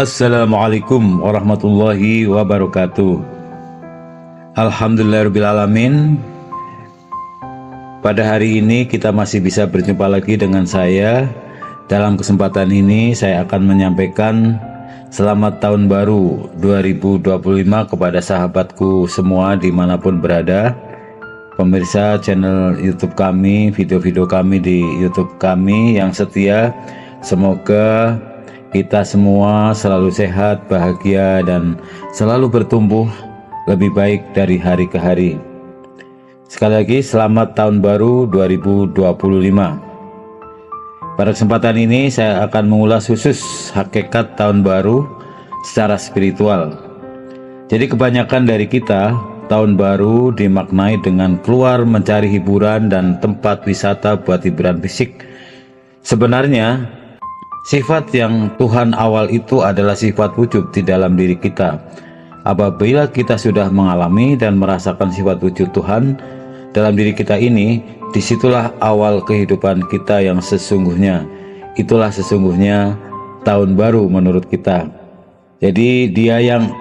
Assalamualaikum warahmatullahi wabarakatuh. Alhamdulillahirrabbilalamin. Pada hari ini kita masih bisa berjumpa lagi dengan saya. Dalam kesempatan ini saya akan menyampaikan selamat tahun baru 2025 kepada sahabatku semua dimanapun berada. Pemirsa channel YouTube kami, video-video kami di YouTube kami yang setia, semoga kita semua selalu sehat, bahagia, dan selalu bertumbuh lebih baik dari hari ke hari. Sekali lagi selamat tahun baru 2025. Pada kesempatan ini saya akan mengulas khusus hakikat tahun baru secara spiritual. Jadi kebanyakan dari kita tahun baru dimaknai dengan keluar mencari hiburan dan tempat wisata buat hiburan fisik. Sebenarnya sifat yang Tuhan awal itu adalah sifat wujud di dalam diri kita. Apabila kita sudah mengalami dan merasakan sifat wujud Tuhan dalam diri kita ini, disitulah awal kehidupan kita yang sesungguhnya. Itulah sesungguhnya tahun baru menurut kita. Jadi dia yang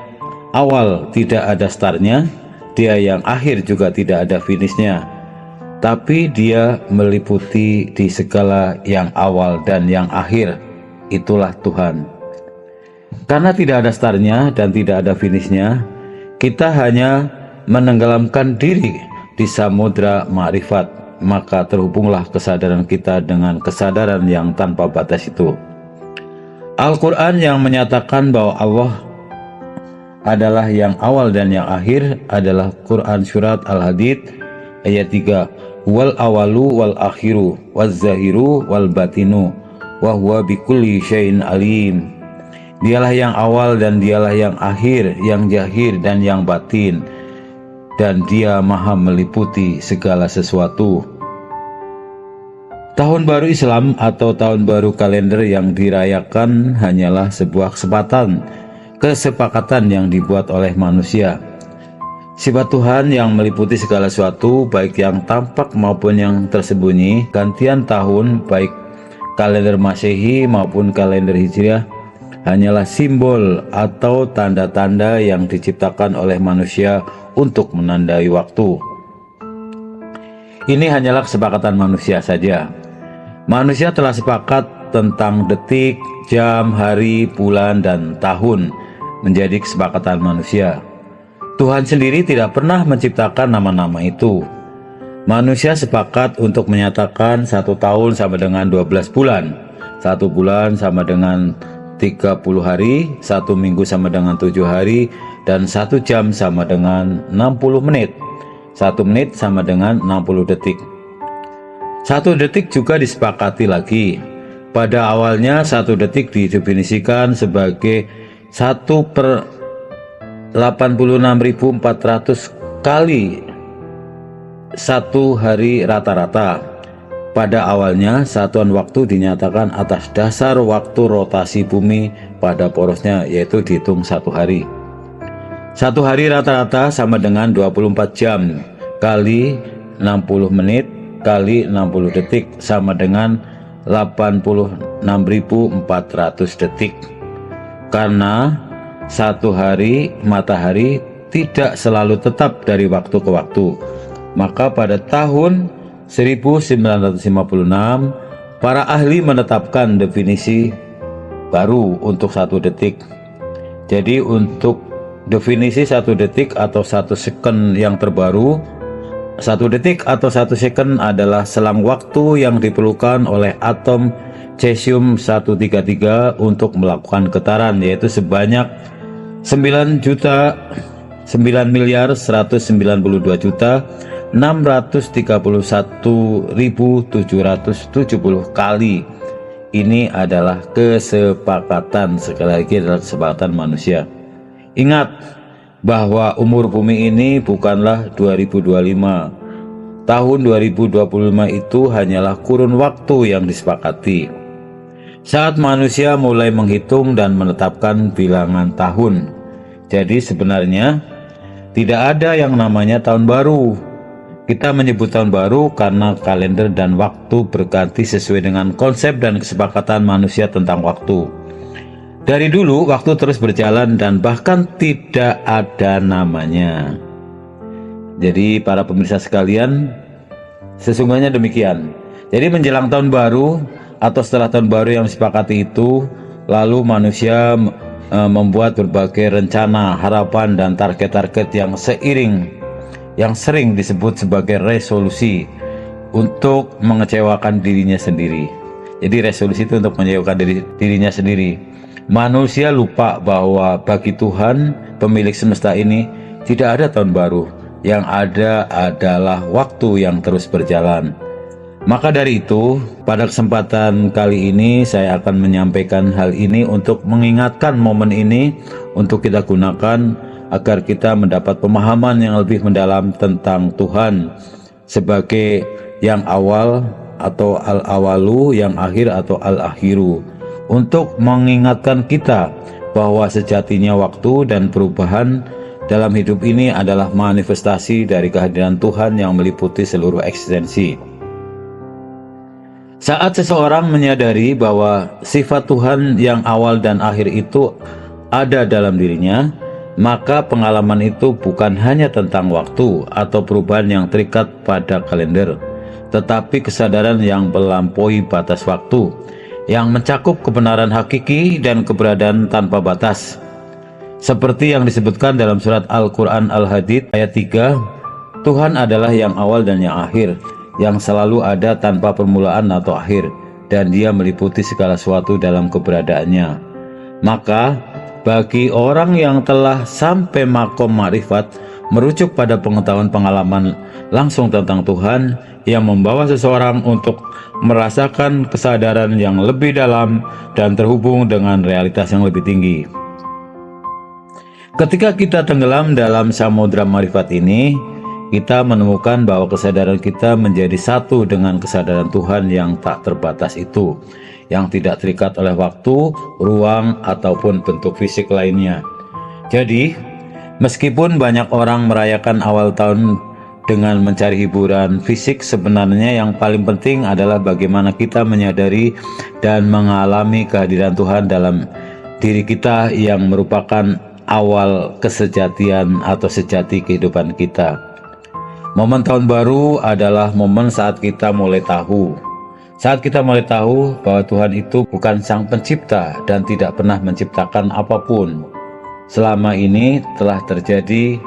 awal tidak ada startnya, dia yang akhir juga tidak ada finishnya, tapi dia meliputi di segala yang awal dan yang akhir. Itulah Tuhan. Karena tidak ada startnya dan tidak ada finishnya, kita hanya menenggelamkan diri di samudra ma'rifat, maka terhubunglah kesadaran kita dengan kesadaran yang tanpa batas itu. Al-Quran yang menyatakan bahwa Allah adalah yang awal dan yang akhir adalah Quran Surat Al-Hadid ayat 3. Wal awalu wal akhiru wal zahiru wal batinu wa huwa bikulli syai'in alim. Dialah yang awal dan dialah yang akhir, yang zahir dan yang batin, dan dia maha meliputi segala sesuatu. Tahun baru Islam atau tahun baru kalender yang dirayakan hanyalah sebuah kesepakatan yang dibuat oleh manusia. Sifat Tuhan yang meliputi segala sesuatu, baik yang tampak maupun yang tersembunyi. Gantian tahun, baik kalender Masehi maupun kalender Hijriah, hanyalah simbol atau tanda-tanda yang diciptakan oleh manusia untuk menandai waktu. Ini hanyalah kesepakatan manusia saja. Manusia telah sepakat tentang detik, jam, hari, bulan, dan tahun menjadi kesepakatan manusia. Tuhan sendiri tidak pernah menciptakan nama-nama itu. Manusia sepakat untuk menyatakan 1 tahun sama dengan 12 bulan, 1 bulan sama dengan 30 hari, 1 minggu sama dengan 7 hari, dan 1 jam sama dengan 60 menit. 1 menit sama dengan 60 detik. 1 detik juga disepakati lagi. Pada awalnya 1 detik didefinisikan sebagai 1/86.400 kali 1 hari rata-rata. Pada awalnya satuan waktu dinyatakan atas dasar waktu rotasi bumi pada porosnya, yaitu dihitung 1 hari. 1 hari rata-rata sama dengan 24 jam kali 60 menit kali 60 detik sama dengan 86.400 detik. Karena 1 hari matahari tidak selalu tetap dari waktu ke waktu, maka pada tahun 1956 para ahli menetapkan definisi baru untuk 1 detik. Jadi untuk definisi 1 detik atau 1 second yang terbaru, 1 detik atau 1 second adalah selang waktu yang diperlukan oleh atom cesium-133 untuk melakukan getaran, yaitu sebanyak 9.192.631.770 kali. Ini adalah kesepakatan, sekali lagi adalah kesepakatan manusia. Ingat bahwa umur bumi ini bukanlah 2025. Tahun 2025 itu hanyalah kurun waktu yang disepakati. Saat manusia mulai menghitung dan menetapkan bilangan tahun. Jadi sebenarnya tidak ada yang namanya tahun baru. Kita menyebut tahun baru karena kalender dan waktu berganti sesuai dengan konsep dan kesepakatan manusia tentang waktu. Dari dulu waktu terus berjalan dan bahkan tidak ada namanya. Jadi para pemirsa sekalian, sesungguhnya demikian. Jadi menjelang tahun baru atau setelah tahun baru yang disepakati itu, lalu manusia membuat berbagai rencana, harapan dan target-target yang sering disebut sebagai resolusi untuk mengecewakan dirinya sendiri. Jadi resolusi itu untuk mengecewakan dirinya sendiri. Manusia lupa bahwa bagi Tuhan, pemilik semesta ini, tidak ada tahun baru. Yang ada adalah waktu yang terus berjalan. Maka dari itu, pada kesempatan kali ini saya akan menyampaikan hal ini untuk mengingatkan momen ini untuk kita gunakan agar kita mendapat pemahaman yang lebih mendalam tentang Tuhan sebagai yang awal atau al-awalu, yang akhir atau al-akhiru, untuk mengingatkan kita bahwa sejatinya waktu dan perubahan dalam hidup ini adalah manifestasi dari kehadiran Tuhan yang meliputi seluruh eksistensi. Saat seseorang menyadari bahwa sifat Tuhan yang awal dan akhir itu ada dalam dirinya, maka pengalaman itu bukan hanya tentang waktu atau perubahan yang terikat pada kalender, tetapi kesadaran yang melampaui batas waktu, yang mencakup kebenaran hakiki dan keberadaan tanpa batas. Seperti yang disebutkan dalam surat Al-Quran Al-Hadid ayat 3, Tuhan adalah yang awal dan yang akhir, yang selalu ada tanpa permulaan atau akhir, dan Dia meliputi segala sesuatu dalam keberadaannya. Maka, bagi orang yang telah sampai makom ma'rifat, merujuk pada pengetahuan pengalaman langsung tentang Tuhan, yang membawa seseorang untuk merasakan kesadaran yang lebih dalam dan terhubung dengan realitas yang lebih tinggi. Ketika kita tenggelam dalam samudra marifat ini, kita menemukan bahwa kesadaran kita menjadi satu dengan kesadaran Tuhan yang tak terbatas itu, yang tidak terikat oleh waktu, ruang, ataupun bentuk fisik lainnya. Jadi, meskipun banyak orang merayakan awal tahun dengan mencari hiburan fisik, sebenarnya yang paling penting adalah bagaimana kita menyadari dan mengalami kehadiran Tuhan dalam diri kita yang merupakan awal kesejatian atau sejati kehidupan kita. Momen tahun baru adalah momen saat kita mulai tahu. Saat kita mulai tahu bahwa Tuhan itu bukan sang pencipta dan tidak pernah menciptakan apapun. Selama ini telah terjadi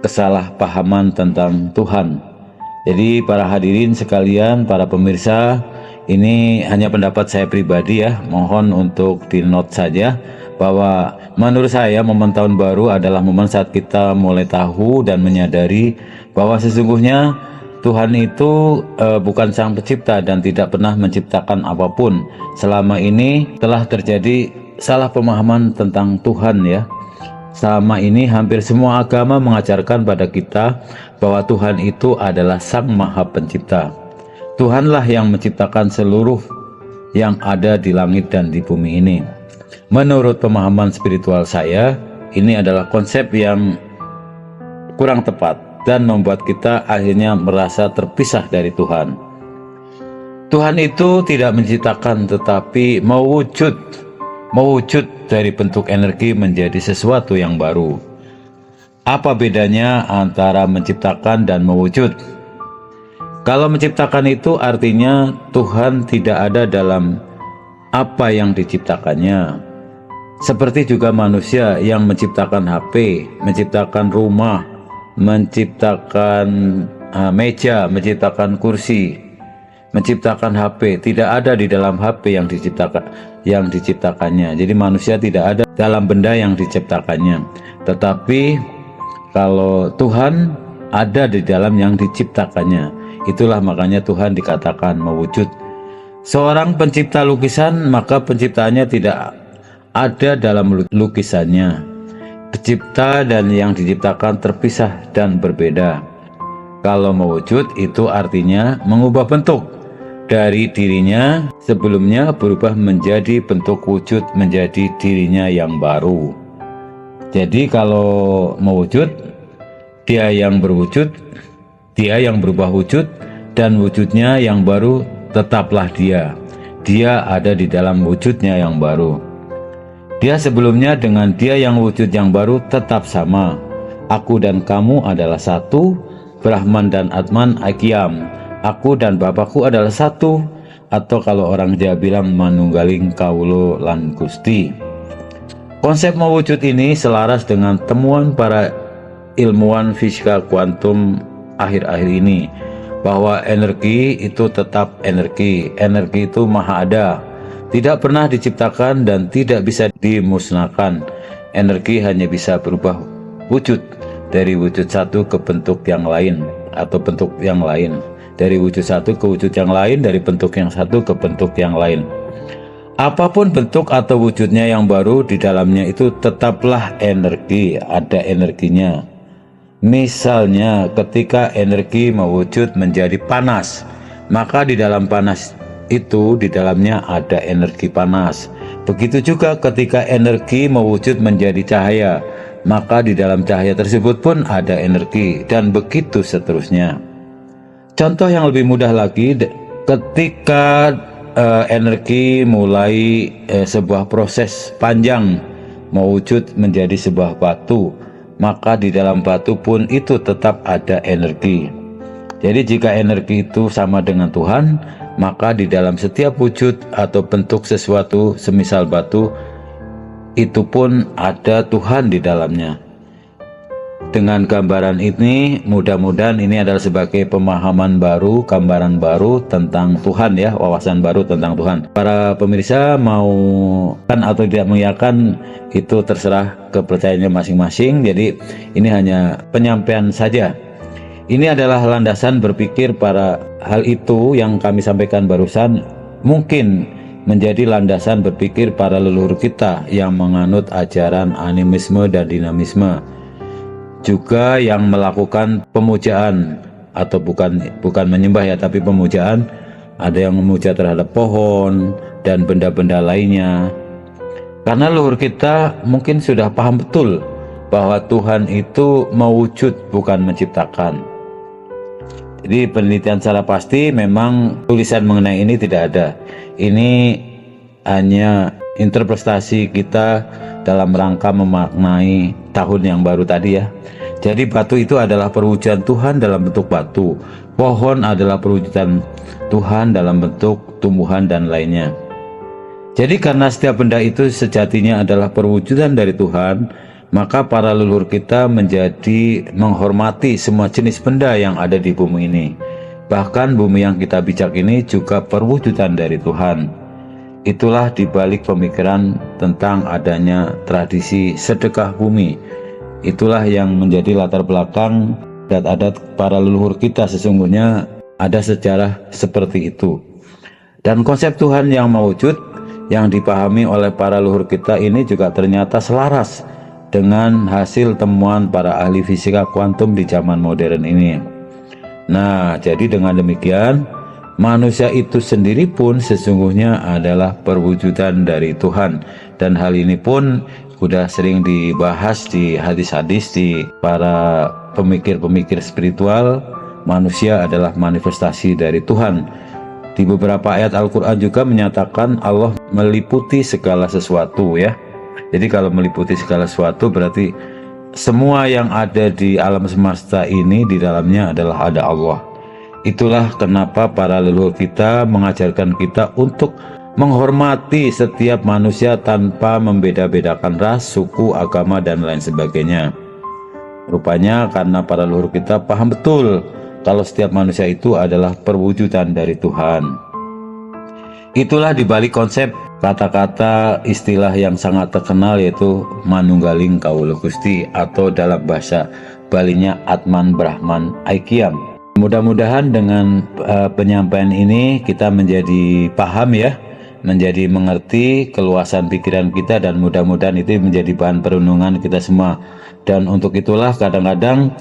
kesalahpahaman tentang Tuhan. Jadi para hadirin sekalian, para pemirsa, ini hanya pendapat saya pribadi ya, mohon untuk di note saja bahwa menurut saya momen tahun baru adalah momen saat kita mulai tahu dan menyadari bahwa sesungguhnya Tuhan itu bukan sang pencipta dan tidak pernah menciptakan apapun. Selama ini telah terjadi salah pemahaman tentang Tuhan ya. Selama ini hampir semua agama mengajarkan pada kita bahwa Tuhan itu adalah Sang Maha Pencipta. Tuhanlah yang menciptakan seluruh yang ada di langit dan di bumi ini. Menurut pemahaman spiritual saya, ini adalah konsep yang kurang tepat dan membuat kita akhirnya merasa terpisah dari Tuhan. Tuhan itu tidak menciptakan tetapi mewujud dari bentuk energi menjadi sesuatu yang baru. Apa bedanya antara menciptakan dan mewujud? Kalau menciptakan itu artinya Tuhan tidak ada dalam apa yang diciptakannya. Seperti juga manusia yang menciptakan HP, menciptakan rumah, menciptakan meja, menciptakan kursi, menciptakan HP, tidak ada di dalam HP yang diciptakannya. Jadi manusia tidak ada dalam benda yang diciptakannya. Tetapi kalau Tuhan ada di dalam yang diciptakannya. Itulah makanya Tuhan dikatakan mewujud. Seorang pencipta lukisan, maka penciptaannya tidak ada dalam lukisannya. Pencipta dan yang diciptakan terpisah dan berbeda. Kalau mewujud itu artinya mengubah bentuk dari dirinya sebelumnya berubah menjadi bentuk wujud, menjadi dirinya yang baru. Jadi kalau mewujud, dia yang berwujud, dia yang berubah wujud, dan wujudnya yang baru tetaplah dia. Dia ada di dalam wujudnya yang baru. Dia sebelumnya dengan Dia yang wujud yang baru tetap sama. Aku dan kamu adalah satu, Brahman dan Atman Aikyam. Aku dan Bapakku adalah satu, atau kalau orang Jawa bilang manunggaling kaulo lan Gusti. Konsep mewujud ini selaras dengan temuan para ilmuwan fisika kuantum akhir-akhir ini, bahwa energi itu tetap energi. Energi itu maha ada, tidak pernah diciptakan dan tidak bisa dimusnahkan. Energi hanya bisa berubah wujud dari wujud satu ke bentuk yang lain, atau bentuk yang lain dari wujud satu ke wujud yang lain, dari bentuk yang satu ke bentuk yang lain. Apapun bentuk atau wujudnya yang baru, di dalamnya itu tetaplah energi, ada energinya. Misalnya ketika energi mewujud menjadi panas, maka di dalam panas itu di dalamnya ada energi panas. Begitu juga ketika energi mewujud menjadi cahaya, maka di dalam cahaya tersebut pun ada energi, dan begitu seterusnya. Contoh yang lebih mudah lagi, ketika energi mulai sebuah proses panjang mewujud menjadi sebuah batu, maka di dalam batu pun itu tetap ada energi. Jadi jika energi itu sama dengan Tuhan, maka di dalam setiap wujud atau bentuk sesuatu semisal batu, itu pun ada Tuhan di dalamnya. Dengan gambaran ini, mudah-mudahan ini adalah sebagai pemahaman baru, gambaran baru tentang Tuhan ya, wawasan baru tentang Tuhan. Para pemirsa mau kan atau tidak mengiyakan itu terserah kepercayaannya masing-masing. Jadi ini hanya penyampaian saja. Ini adalah landasan berpikir para hal itu yang kami sampaikan barusan, mungkin menjadi landasan berpikir para leluhur kita yang menganut ajaran animisme dan dinamisme, juga yang melakukan pemujaan, atau bukan menyembah ya, tapi pemujaan. Ada yang memuja terhadap pohon dan benda-benda lainnya. Karena leluhur kita mungkin sudah paham betul bahwa Tuhan itu mewujud, bukan menciptakan. Jadi penelitian secara pasti memang tulisan mengenai ini tidak ada. Ini hanya interpretasi kita dalam rangka memaknai tahun yang baru tadi ya. Jadi batu itu adalah perwujudan Tuhan dalam bentuk batu. Pohon adalah perwujudan Tuhan dalam bentuk tumbuhan dan lainnya. Jadi karena setiap benda itu sejatinya adalah perwujudan dari Tuhan, maka para leluhur kita menjadi menghormati semua jenis benda yang ada di bumi ini. Bahkan bumi yang kita bijak ini juga perwujudan dari Tuhan. Itulah dibalik pemikiran tentang adanya tradisi sedekah bumi. Itulah yang menjadi latar belakang adat-adat para leluhur kita. Sesungguhnya ada sejarah seperti itu. Dan konsep Tuhan yang mewujud yang dipahami oleh para leluhur kita ini juga ternyata selaras dengan hasil temuan para ahli fisika kuantum di zaman modern ini. Nah, jadi dengan demikian, manusia itu sendiri pun sesungguhnya adalah perwujudan dari Tuhan. Dan hal ini pun sudah sering dibahas di hadis-hadis di para pemikir-pemikir spiritual. Manusia adalah manifestasi dari Tuhan. Di beberapa ayat Al-Quran juga menyatakan Allah meliputi segala sesuatu ya. Jadi kalau meliputi segala sesuatu berarti semua yang ada di alam semesta ini di dalamnya adalah ada Allah. Itulah kenapa para leluhur kita mengajarkan kita untuk menghormati setiap manusia tanpa membeda-bedakan ras, suku, agama, dan lain sebagainya. Rupanya karena para leluhur kita paham betul kalau setiap manusia itu adalah perwujudan dari Tuhan. Itulah dibalik konsep kata-kata istilah yang sangat terkenal, yaitu manunggaling kaulo Gusti, atau dalam bahasa Balinya Atman Brahman Aikyam. Mudah-mudahan dengan penyampaian ini kita menjadi paham ya, menjadi mengerti keluasan pikiran kita, dan mudah-mudahan itu menjadi bahan perenungan kita semua. Dan untuk itulah kadang-kadang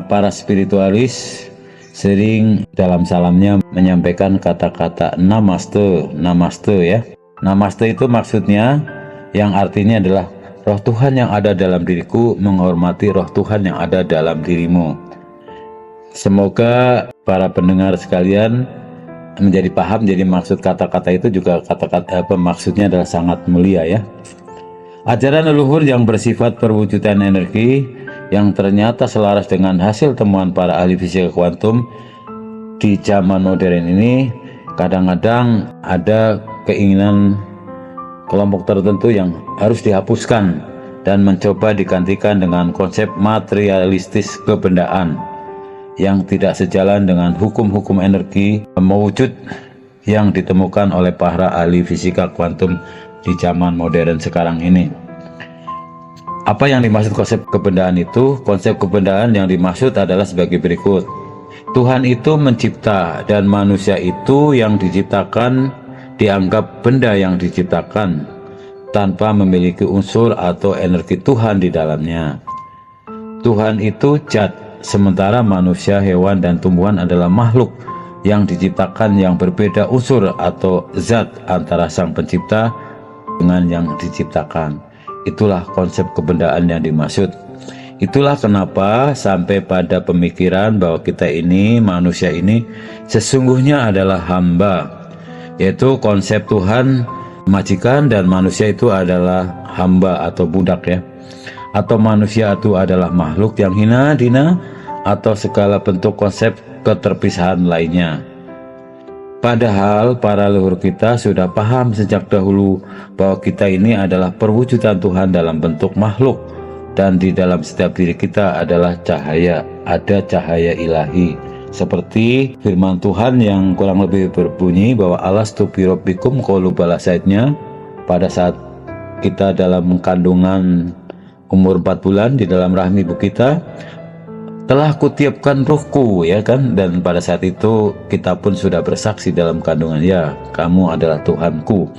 para spiritualis sering dalam salamnya menyampaikan kata-kata namaste, namaste ya. Namaste itu maksudnya yang artinya adalah roh Tuhan yang ada dalam diriku menghormati roh Tuhan yang ada dalam dirimu. Semoga para pendengar sekalian menjadi paham. Jadi maksud kata-kata itu juga kata-kata maksudnya adalah sangat mulia ya. Ajaran leluhur yang bersifat perwujudan energi yang ternyata selaras dengan hasil temuan para ahli fisika kuantum di zaman modern ini, kadang-kadang ada keinginan kelompok tertentu yang harus dihapuskan dan mencoba digantikan dengan konsep materialistis kebendaan yang tidak sejalan dengan hukum-hukum energi mewujud yang ditemukan oleh para ahli fisika kuantum di zaman modern sekarang ini. Apa yang dimaksud konsep kebendaan itu? Konsep kebendaan yang dimaksud adalah sebagai berikut. Tuhan itu mencipta dan manusia itu yang diciptakan dianggap benda yang diciptakan tanpa memiliki unsur atau energi Tuhan di dalamnya. Tuhan itu zat, sementara manusia, hewan, dan tumbuhan adalah makhluk yang diciptakan yang berbeda unsur atau zat antara sang pencipta dengan yang diciptakan. Itulah konsep kebendaan yang dimaksud. Itulah kenapa sampai pada pemikiran bahwa kita ini, manusia ini, sesungguhnya adalah hamba, yaitu konsep Tuhan majikan dan manusia itu adalah hamba atau budak ya, atau manusia itu adalah makhluk yang hina, dina, atau segala bentuk konsep keterpisahan lainnya. Padahal para leluhur kita sudah paham sejak dahulu bahwa kita ini adalah perwujudan Tuhan dalam bentuk makhluk, dan di dalam setiap diri kita adalah cahaya, ada cahaya ilahi. Seperti firman Tuhan yang kurang lebih berbunyi bahwa alastu bi rabbikum qalu bala, saatnya pada saat kita dalam kandungan umur 4 bulan di dalam rahim ibu kita, telah kutiupkan ruhku, ya kan, dan pada saat itu kita pun sudah bersaksi dalam kandungan, ya kamu adalah Tuhanku.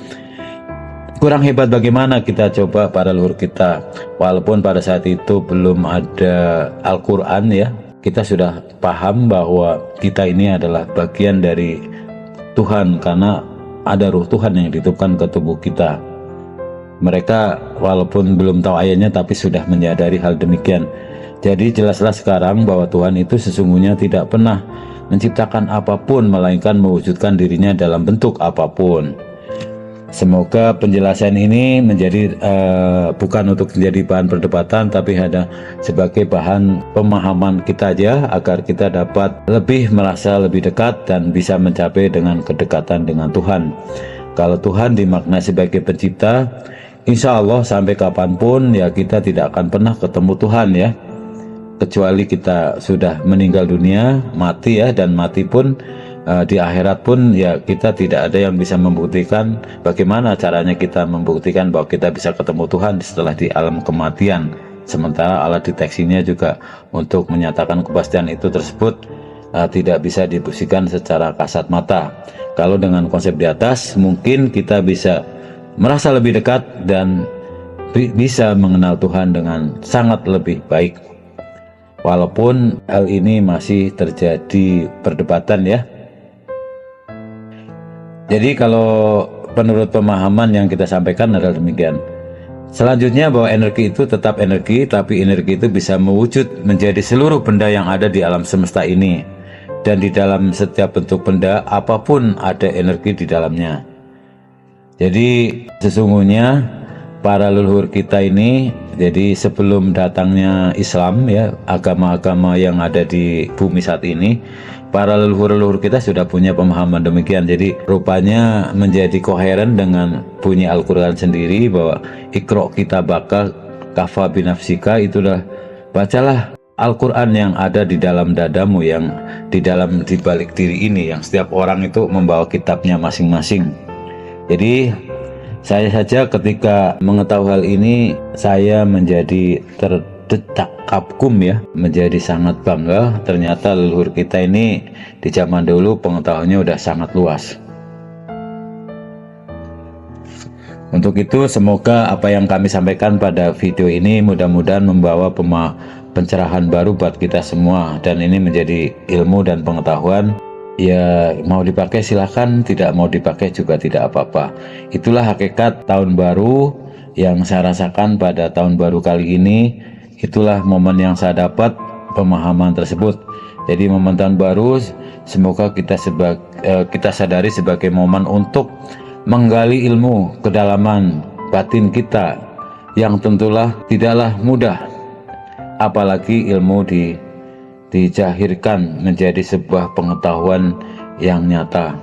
Kurang hebat bagaimana kita coba para leluhur kita, walaupun pada saat itu belum ada Al-Quran ya, kita sudah paham bahwa kita ini adalah bagian dari Tuhan karena ada ruh Tuhan yang dititipkan ke tubuh kita. Mereka walaupun belum tahu ayatnya tapi sudah menyadari hal demikian. Jadi jelaslah sekarang bahwa Tuhan itu sesungguhnya tidak pernah menciptakan apapun melainkan mewujudkan dirinya dalam bentuk apapun. Semoga penjelasan ini menjadi bukan untuk menjadi bahan perdebatan, tapi ada sebagai bahan pemahaman kita aja agar kita dapat lebih merasa lebih dekat dan bisa mencapai dengan kedekatan dengan Tuhan. Kalau Tuhan dimaknai sebagai pencipta, insya Allah sampai kapanpun ya kita tidak akan pernah ketemu Tuhan ya, kecuali kita sudah meninggal dunia, mati ya, dan mati pun di akhirat pun ya kita tidak ada yang bisa membuktikan bagaimana caranya kita membuktikan bahwa kita bisa ketemu Tuhan setelah di alam kematian. Sementara alat deteksinya juga untuk menyatakan kepastian itu tersebut tidak bisa dibuktikan secara kasat mata. Kalau dengan konsep di atas mungkin kita bisa merasa lebih dekat dan bisa mengenal Tuhan dengan sangat lebih baik. Walaupun hal ini masih terjadi perdebatan ya. Jadi kalau menurut pemahaman yang kita sampaikan adalah demikian. Selanjutnya bahwa energi itu tetap energi, tapi energi itu bisa mewujud menjadi seluruh benda yang ada di alam semesta ini. Dan di dalam setiap bentuk benda apapun ada energi di dalamnya. Jadi sesungguhnya para leluhur kita ini, jadi sebelum datangnya Islam ya, agama-agama yang ada di bumi saat ini, para leluhur-leluhur kita sudah punya pemahaman demikian. Jadi rupanya menjadi koheren dengan bunyi Al-Quran sendiri bahwa ikro kitabaka kafa binafsika, itulah bacalah Al-Quran yang ada di dalam dadamu, yang di balik diri ini, yang setiap orang itu membawa kitabnya masing-masing. Jadi saya saja ketika mengetahui hal ini, saya menjadi terdetak kagum ya, menjadi sangat bangga. Ternyata leluhur kita ini di zaman dulu pengetahuannya udah sangat luas. Untuk itu semoga apa yang kami sampaikan pada video ini mudah-mudahan membawa pencerahan baru buat kita semua, dan ini menjadi ilmu dan pengetahuan. Ya mau dipakai silahkan, tidak mau dipakai juga tidak apa-apa. Itulah hakikat tahun baru yang saya rasakan pada tahun baru kali ini. Itulah momen yang saya dapat pemahaman tersebut. Jadi momen tahun baru semoga kita sadari sebagai momen untuk menggali ilmu kedalaman batin kita, yang tentulah tidaklah mudah, apalagi ilmu dijahirkan menjadi sebuah pengetahuan yang nyata.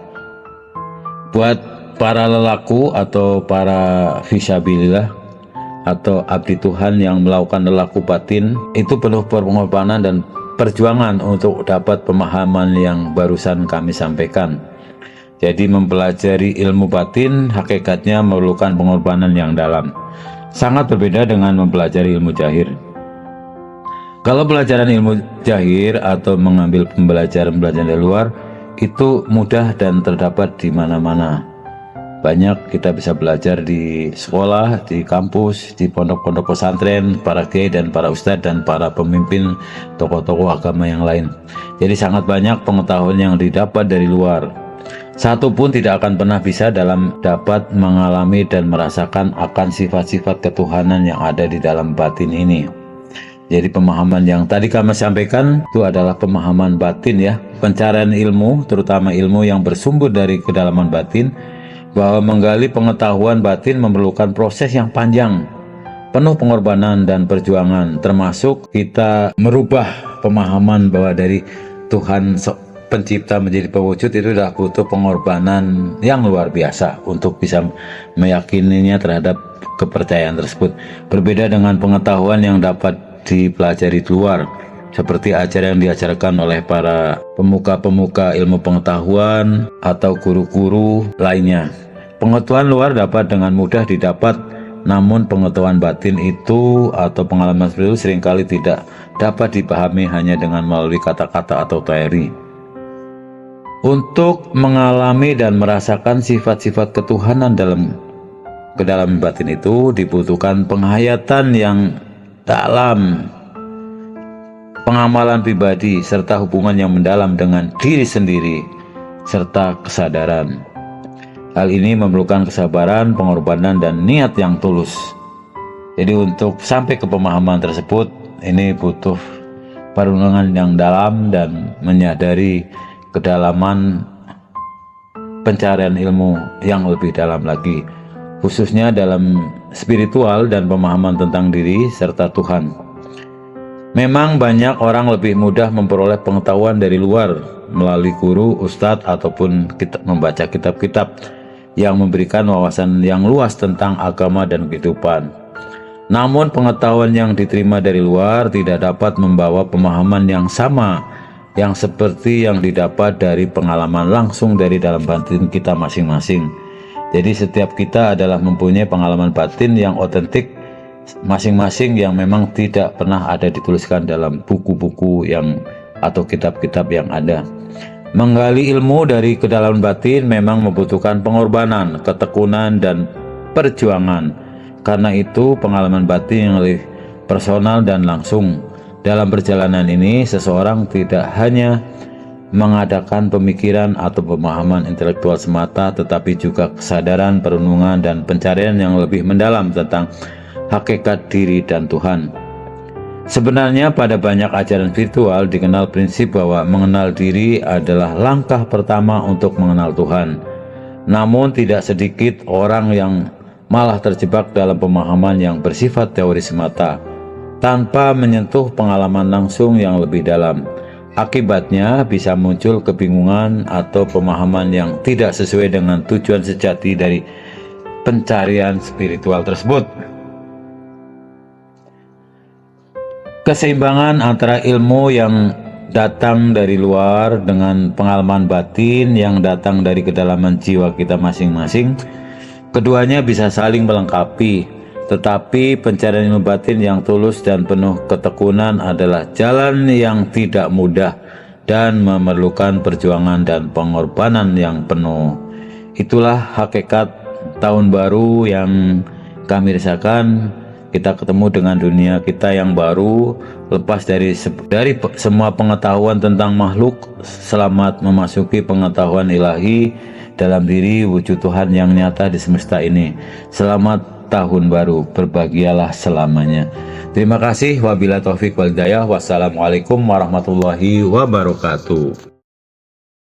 Buat para lelaku atau para fisabilillah atau abdi Tuhan yang melakukan lelaku batin, itu penuh pengorbanan dan perjuangan untuk dapat pemahaman yang barusan kami sampaikan. Jadi mempelajari ilmu batin hakikatnya memerlukan pengorbanan yang dalam. Sangat berbeda dengan mempelajari ilmu jahir. Kalau pelajaran ilmu jahir atau mengambil pembelajaran dari luar itu mudah dan terdapat di mana-mana. Banyak kita bisa belajar di sekolah, di kampus, di pondok-pondok pesantren, para kiai dan para ustadz dan para pemimpin tokoh-tokoh agama yang lain. Jadi sangat banyak pengetahuan yang didapat dari luar. Satu pun tidak akan pernah bisa dapat mengalami dan merasakan akan sifat-sifat ketuhanan yang ada di dalam batin ini. Jadi pemahaman yang tadi kami sampaikan itu adalah pemahaman batin ya. Pencarian ilmu, terutama ilmu yang bersumber dari kedalaman batin, bahwa menggali pengetahuan batin memerlukan proses yang panjang, penuh pengorbanan dan perjuangan, termasuk kita merubah pemahaman bahwa dari Tuhan pencipta menjadi pewujud itu sudah butuh pengorbanan yang luar biasa untuk bisa meyakininya terhadap kepercayaan tersebut. Berbeda dengan pengetahuan yang dapat dipelajari di luar, seperti ajaran yang diajarkan oleh para pemuka-pemuka ilmu pengetahuan atau guru-guru lainnya. Pengetahuan luar dapat dengan mudah didapat, namun pengetahuan batin itu atau pengalaman seperti itu seringkali tidak dapat dipahami hanya dengan melalui kata-kata atau teori. Untuk mengalami dan merasakan sifat-sifat ketuhanan dalam kedalaman batin itu dibutuhkan penghayatan yang dalam, pengamalan pribadi, serta hubungan yang mendalam dengan diri sendiri, serta kesadaran. Hal ini memerlukan kesabaran, pengorbanan, dan niat yang tulus. Jadi untuk sampai ke pemahaman tersebut, ini butuh perenungan yang dalam dan menyadari kedalaman pencarian ilmu yang lebih dalam lagi, khususnya dalam spiritual dan pemahaman tentang diri serta Tuhan. Memang banyak orang lebih mudah memperoleh pengetahuan dari luar melalui guru, ustadz, ataupun membaca kitab-kitab yang memberikan wawasan yang luas tentang agama dan kehidupan. Namun pengetahuan yang diterima dari luar tidak dapat membawa pemahaman yang sama yang seperti yang didapat dari pengalaman langsung dari dalam batin kita masing-masing. Jadi setiap kita adalah mempunyai pengalaman batin yang otentik masing-masing yang memang tidak pernah ada dituliskan dalam buku-buku yang atau kitab-kitab yang ada. Menggali ilmu dari kedalaman batin memang membutuhkan pengorbanan, ketekunan, dan perjuangan. Karena itu pengalaman batin yang lebih personal dan langsung. Dalam perjalanan ini seseorang tidak hanya mengadakan pemikiran atau pemahaman intelektual semata, tetapi juga kesadaran, perenungan, dan pencarian yang lebih mendalam tentang hakikat diri dan Tuhan. Sebenarnya pada banyak ajaran spiritual dikenal prinsip bahwa mengenal diri adalah langkah pertama untuk mengenal Tuhan. Namun tidak sedikit orang yang malah terjebak dalam pemahaman yang bersifat teori semata, tanpa menyentuh pengalaman langsung yang lebih dalam. Akibatnya bisa muncul kebingungan atau pemahaman yang tidak sesuai dengan tujuan sejati dari pencarian spiritual tersebut. Keseimbangan antara ilmu yang datang dari luar dengan pengalaman batin yang datang dari kedalaman jiwa kita masing-masing, keduanya bisa saling melengkapi. Tetapi pencarian ilmu batin yang tulus dan penuh ketekunan adalah jalan yang tidak mudah dan memerlukan perjuangan dan pengorbanan yang penuh. Itulah hakikat tahun baru yang kami rasakan. Kita ketemu dengan dunia kita yang baru, lepas dari semua pengetahuan tentang makhluk, selamat memasuki pengetahuan ilahi dalam diri wujud Tuhan yang nyata di semesta ini. Selamat tahun baru, berbahagialah selamanya. Terima kasih, wabillahi taufik wal hidayah. Wassalamualaikum warahmatullahi wabarakatuh.